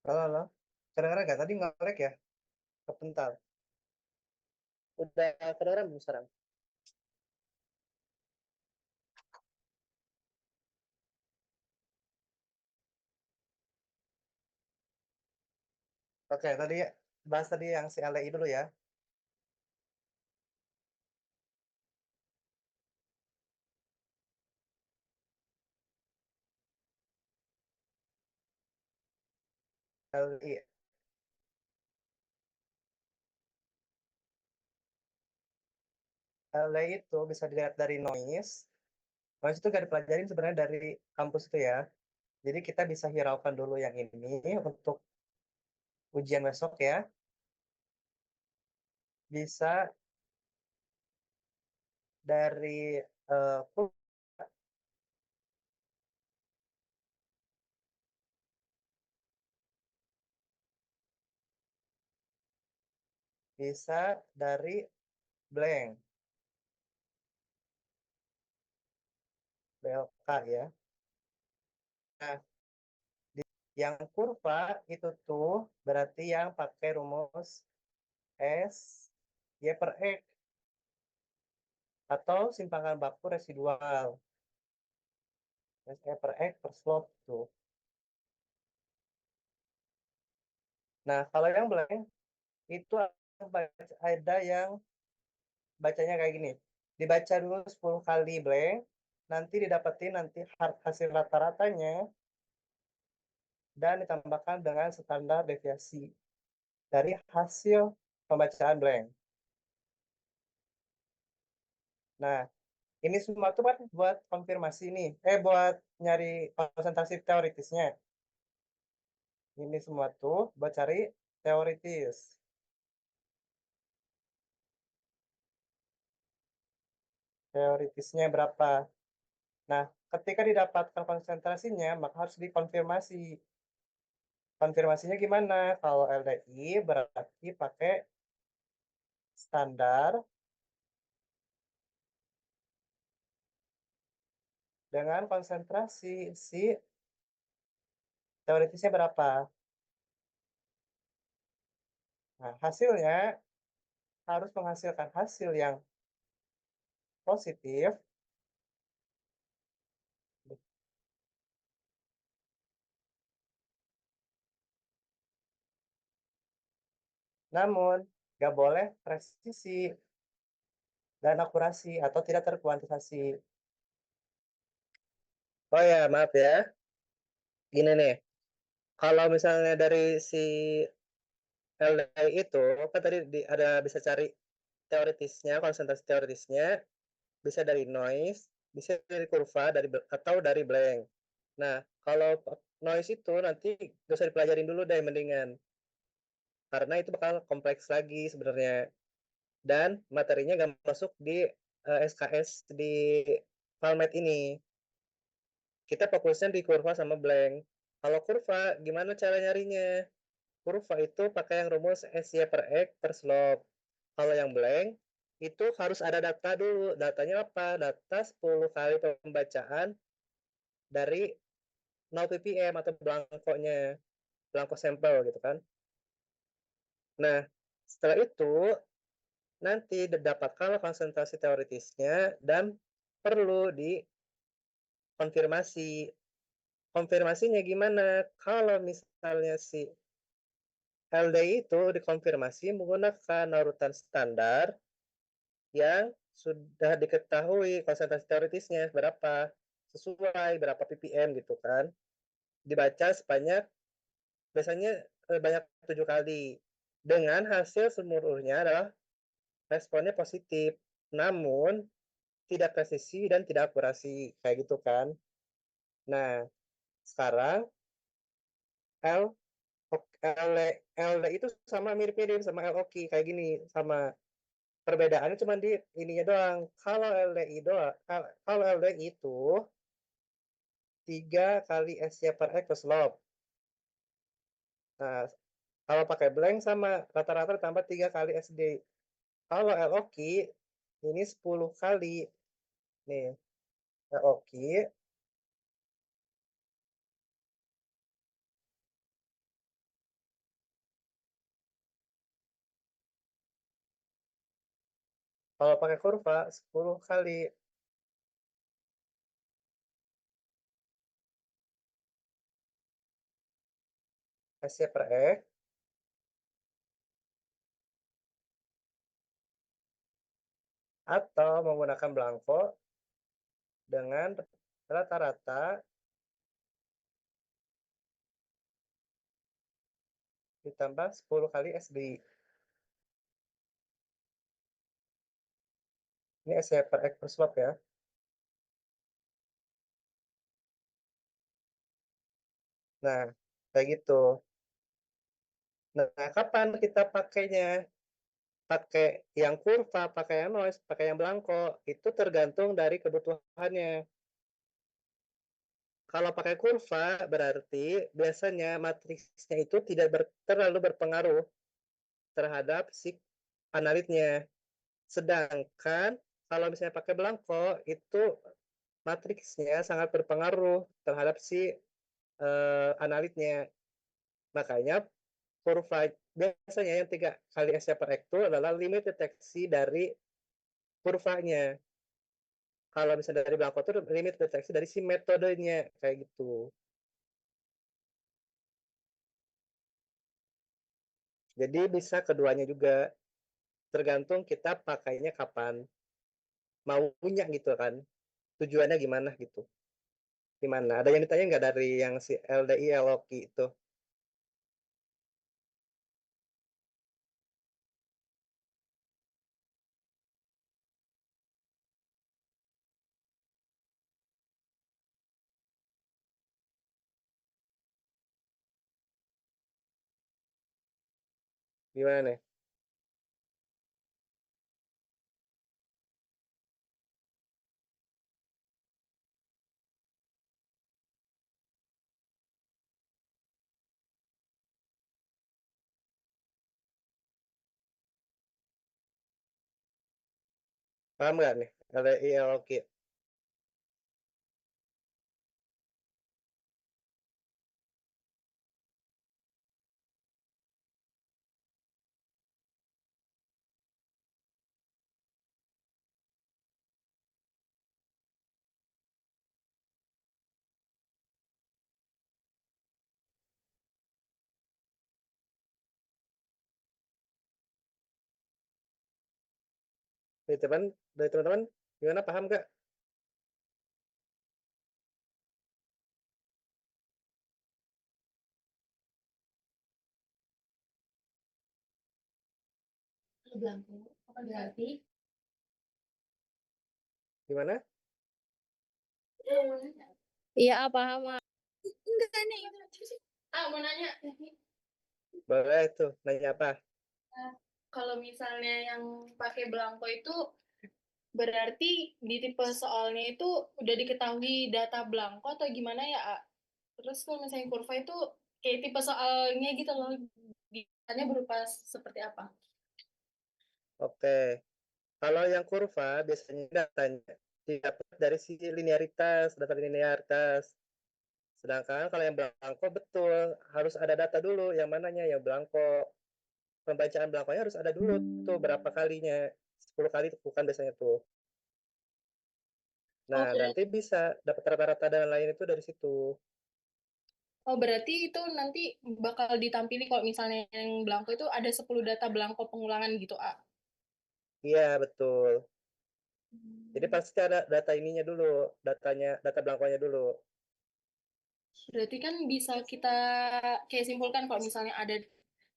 Halo, halo. Kedengeran nggak? Tadi nge-lag ya? Kebentar. Udah kedengeran belum sekarang? Oke, tadi bahas tadi yang si LDI dulu ya. LDI. LDI itu bisa dilihat dari noise. Noise itu nggak dipelajarin sebenarnya dari kampus itu ya. Jadi kita bisa hiraukan dulu yang ini untuk ujian besok ya. Bisa dari eh, bisa dari blank, BLK ya. Nah, yang kurva itu tuh berarti yang pakai rumus S Y per X atau simpangan baku residual. S Y per X per slope tuh. Nah, kalau yang blank itu ada yang bacanya kayak gini. Dibaca dulu 10 kali blank, nanti didapetin nanti hasil rata-ratanya dan ditambahkan dengan standar deviasi dari hasil pembacaan blank. Nah, ini semua tuh kan buat konfirmasi nih. Buat nyari konsentrasi teoritisnya. Ini semua tuh buat cari teoritis. Teoritisnya berapa. Nah, ketika didapatkan konsentrasinya, maka harus dikonfirmasi. Konfirmasinya gimana? Kalau LDI berarti pakai standar dengan konsentrasi si teoritisnya berapa. Nah, hasilnya harus menghasilkan hasil yang positif, namun nggak boleh presisi dan akurasi atau tidak terkuantisasi. Oh ya, maaf ya. Gini nih, kalau misalnya dari si LDI itu, kan tadi ada bisa cari teoritisnya, konsentrasi teoritisnya, bisa dari noise, bisa dari kurva, atau dari blank. Nah, kalau noise itu nanti gak usah dipelajarin dulu deh mendingan. Karena itu bakal kompleks lagi sebenarnya. Dan materinya nggak masuk di SKS di Valmet ini. Kita fokusnya di kurva sama blank. Kalau kurva, gimana cara nyarinya? Kurva itu pakai yang rumus SY per X per slope. Kalau yang blank, itu harus ada data dulu. Datanya apa? Data 10 kali pembacaan dari 0 ppm atau belangkonya. Belangko sampel gitu kan. Nah, setelah itu nanti didapatkan konsentrasi teoritisnya dan perlu dikonfirmasi. Konfirmasinya gimana? Kalau misalnya si LDI itu dikonfirmasi menggunakan urutan standar yang sudah diketahui konsentrasi teoritisnya berapa, sesuai berapa ppm gitu kan. Dibaca sebanyak biasanya banyak 7 kali. Dengan hasil seluruhnya adalah responnya positif. Namun tidak presisi dan tidak akurasi kayak gitu kan. Nah, sekarang L L L itu sama mirip-mirip sama LOK kayak gini, sama perbedaannya cuma di ininya doang. Kalau LDI doang, kalau LDI itu 3 kali SY per X plus log. Nah, kalau pakai blank sama rata-rata tambah 3 kali SD. Kalau LOK ini 10 kali. Nih, LOK Kalau pakai kurva 10 kali. S-nya per X atau menggunakan belangko dengan rata-rata ditambah 10 kali SDI. Ini S-nya per X per slop ya. Nah, kayak gitu. Nah, kapan kita pakainya? Pakai yang kurva, pakai yang noise, pakai yang belangko, itu tergantung dari kebutuhannya. Kalau pakai kurva, berarti biasanya matriksnya itu tidak terlalu berpengaruh terhadap si analitnya. Sedangkan kalau misalnya pakai belangko, itu matriksnya sangat berpengaruh terhadap si analitnya. Makanya kurva biasanya yang 3 kali S per X itu adalah limit deteksi dari kurvanya. Kalau misalnya dari belangko itu limit deteksi dari si metodenya kayak gitu. Jadi bisa keduanya juga, tergantung kita pakainya kapan, maunya gitu kan, tujuannya gimana gitu. Gimana? Ada yang ditanya nggak dari yang si LDI Loki itu? Gimana nih? Paham nggak nih LDI Loki? Dari teman-teman gimana, paham nggak? Apa berarti? Gimana? Iya, paham. Enggak nih. Mau nanya. Boleh tuh, nanya apa? Kalau misalnya yang pakai belangko itu berarti di tipe soalnya itu udah diketahui data belangko atau gimana ya, A? Terus kalau misalnya kurva itu kayak tipe soalnya gitu loh. Ditanya berupa seperti apa? Oke. Kalau yang kurva biasanya datanya didapat dari sisi linearitas, data linearitas. Sedangkan kalau yang belangko betul harus ada data dulu yang mananya yang belangko. Pembacaan belangkonya harus ada dulu tuh berapa kalinya. 10 kali itu bukan biasanya tuh. Nah, Oh, nanti bisa dapat rata-rata dan lain itu dari situ. oh, berarti itu nanti bakal ditampili kalau misalnya yang belangko itu ada 10 data belangko pengulangan gitu, A. Iya, betul. Jadi pasti ada data ininya dulu, data belangkonya dulu. Berarti kan bisa kita kayak simpulkan kalau misalnya ada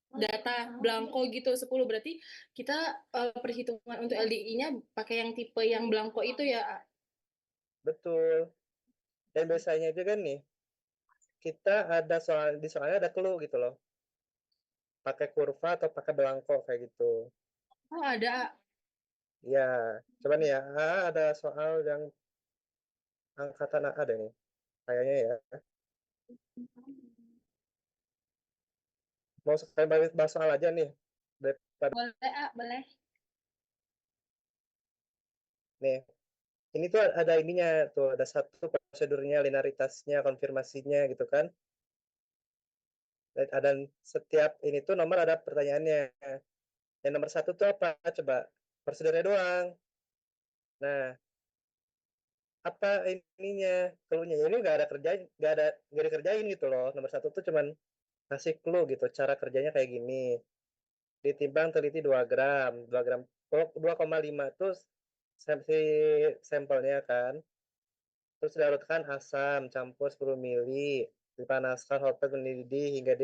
data belangko gitu 10 berarti kita perhitungan untuk LDI-nya pakai yang tipe yang belangko itu ya. A. Betul. Dan biasanya juga nih, kita ada di soalnya ada clue gitu loh. Pakai kurva atau pakai belangko kayak gitu. Oh, ada. A. Ya, coba nih ya. Ada soal yang angkatan A ada nih. Kayaknya ya. Mau sekalian bahas soal aja nih. Daripada Boleh, A, boleh. nih. Ini tuh ada ininya tuh, ada satu prosedurnya, linearitasnya, konfirmasinya gitu kan. Dan ada setiap ini tuh nomor ada pertanyaannya. Yang nomor satu tuh apa? Coba prosedurnya doang. Nah, apa ininya, clue-nya, ini nggak dikerjain gitu loh. Nomor satu tuh cuman ngasih clue gitu, cara kerjanya kayak gini. Ditimbang teliti 2 gram, 2,5 tuh si sampelnya kan. Terus dilarutkan asam, campur 10 mili, dipanaskan hot plate mendidih hingga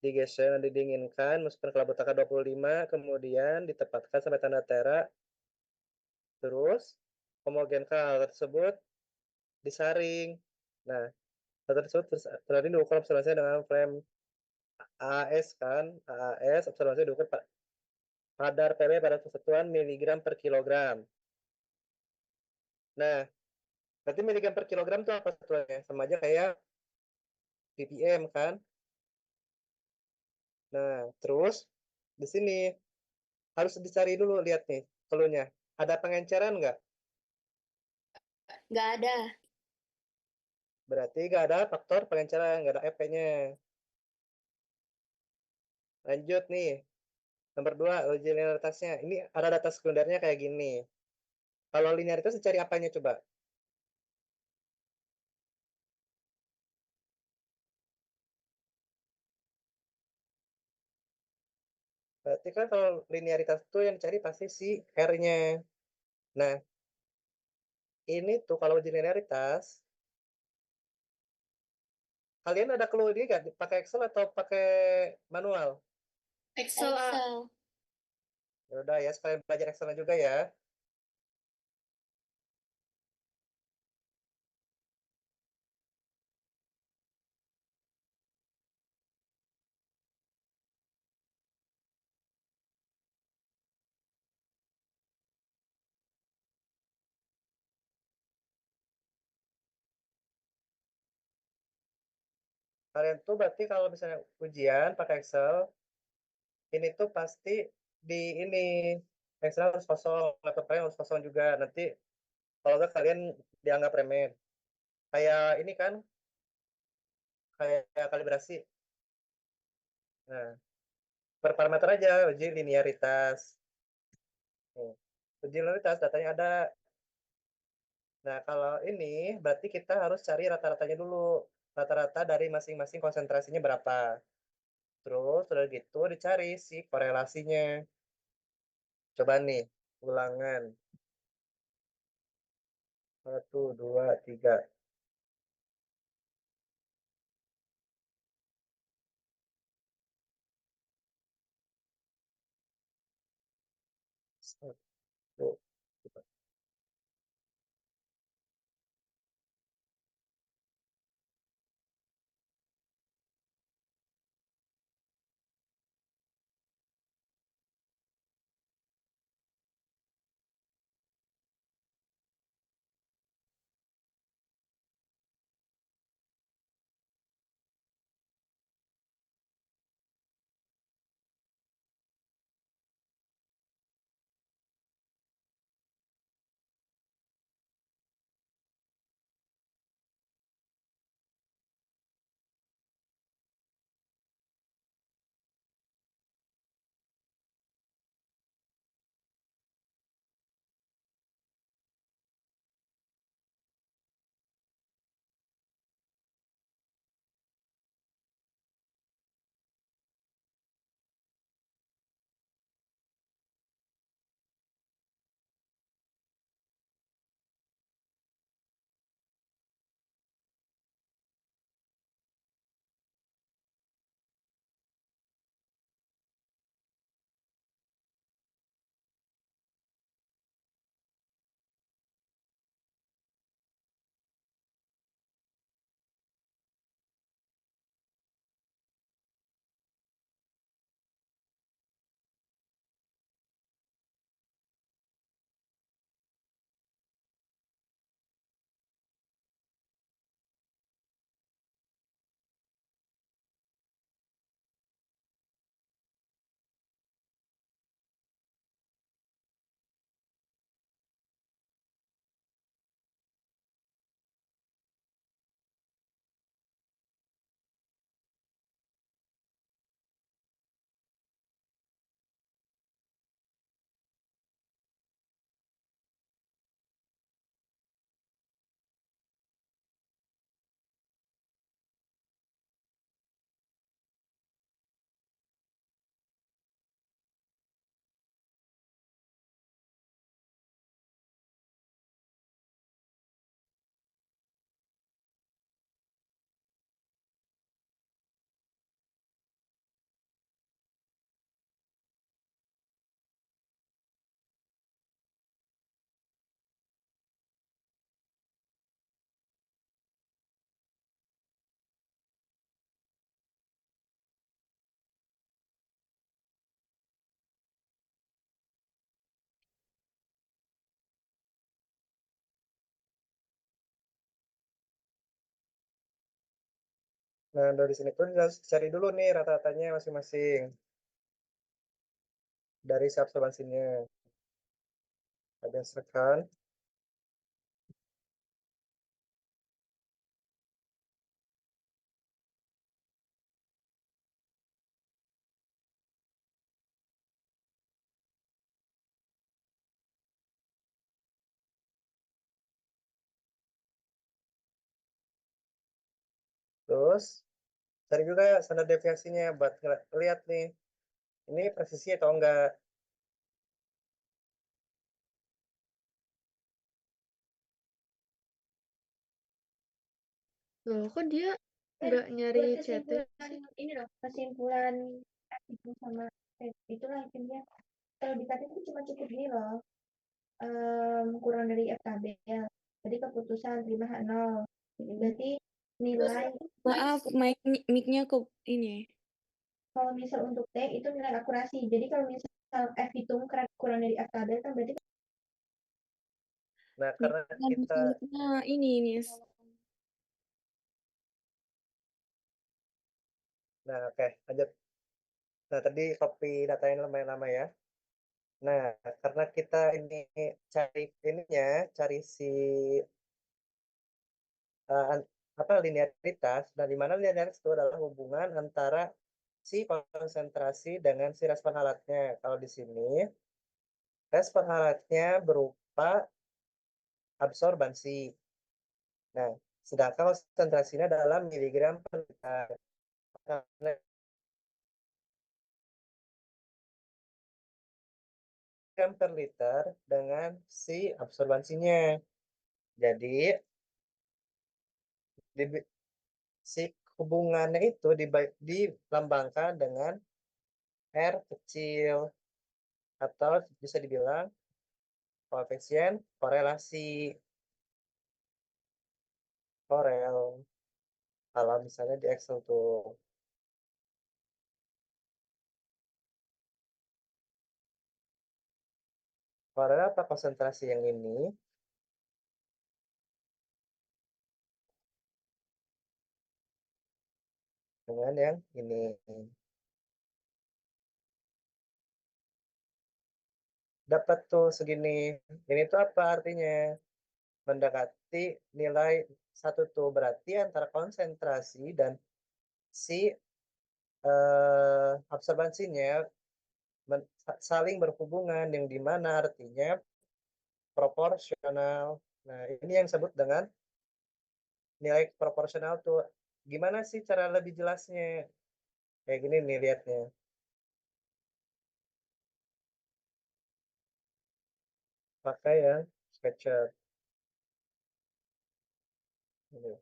digeser dan didinginkan, masukkan ke labu takar 25, kemudian ditepatkan sampai tanda tera, terus homogenkan hal tersebut disaring. Nah, hal tersebut terjadi diukur observasi dengan frame AAS kan, AAS observasi diukur kadar PB pada kesatuan miligram per kilogram. Nah, berarti miligram per kilogram itu apa satuannya? Sama aja kayak ppm kan. Nah, terus di sini harus dicari dulu, lihat nih clue-nya. Ada pengenceran nggak? Nggak ada. Berarti nggak ada faktor pengenceran, nggak ada EP-nya. Lanjut nih, nomor 2, uji linearitasnya. Ini ada data sekundernya kayak gini. Kalau linearitas dicari apanya coba? Berarti kan kalau linearitas itu yang dicari pasti si R-nya. Nah, ini tuh kalau uji linearitas, kalian ada clue ini nggak? Pakai Excel atau pakai manual? Excel, Excel. Ya udah ya, sekalian belajar Excel juga ya. Kalian tuh berarti kalau misalnya ujian pakai Excel, ini tuh pasti di ini Excel harus kosong, laptop kalian harus kosong juga. Nanti kalau nggak kalian dianggap remeh. Kayak ini kan, kayak kalibrasi. Nah, per parameter aja uji linearitas. Nih, uji linearitas datanya ada. Nah, kalau ini berarti kita harus cari rata-ratanya dulu. Rata-rata dari masing-masing konsentrasinya berapa. Terus udah gitu dicari si korelasinya. Coba nih, ulangan. Satu, dua, tiga. Satu, Nah, dari sini pun harus cari dulu nih rata-ratanya masing-masing dari si absorbansinya. Berdasarkan, terus cari juga standar deviasinya buat lihat nih, ini presisi atau enggak. Loh, kok dia nggak nyari CT sih? Ini loh kesimpulan itu sama itulah intinya kalau dikata itu cuma cukup gini loh, kurang dari FKB ya, jadi keputusan 5-0, berarti nilai Maaf, mic-nya ke ini. kalau misal untuk T itu nilai akurasi, jadi kalau misal F hitung kurang dari FKB kan berarti Nah, karena kita, Nah, ini. nah oke, lanjut. Nah, tadi copy datanya lumayan lama ya. Nah, karena kita ini cari ininya, cari si apa linearitas, dan di mana linearitas itu adalah hubungan antara si konsentrasi dengan si respon alatnya. Kalau di sini respon alatnya berupa absorbansi. Nah, sedangkan konsentrasinya dalam miligram per liter. Nah, miligram per liter dengan si absorbansinya. Jadi, di- si hubungannya itu dilambangkan dengan R kecil, atau bisa dibilang koefisien korelasi. Korel, kalau misalnya di Excel tuh. Korel apa konsentrasi yang ini dengan yang ini. Dapat tuh segini. Ini tuh apa artinya? Mendekati nilai satu tuh. Berarti antara konsentrasi dan si absorbansinya saling berhubungan, yang dimana artinya proporsional. Nah, ini yang disebut dengan nilai proporsional tuh. Gimana sih cara lebih jelasnya? Kayak gini nih lihatnya. Pakai yang SketchUp. Ini.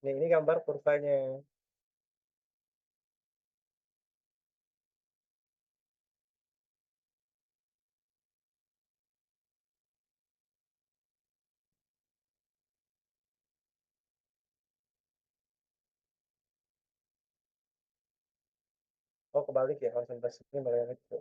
Nih, ini gambar kurvanya. Oh, kebalik ya, konsentrasinya malah yang itu.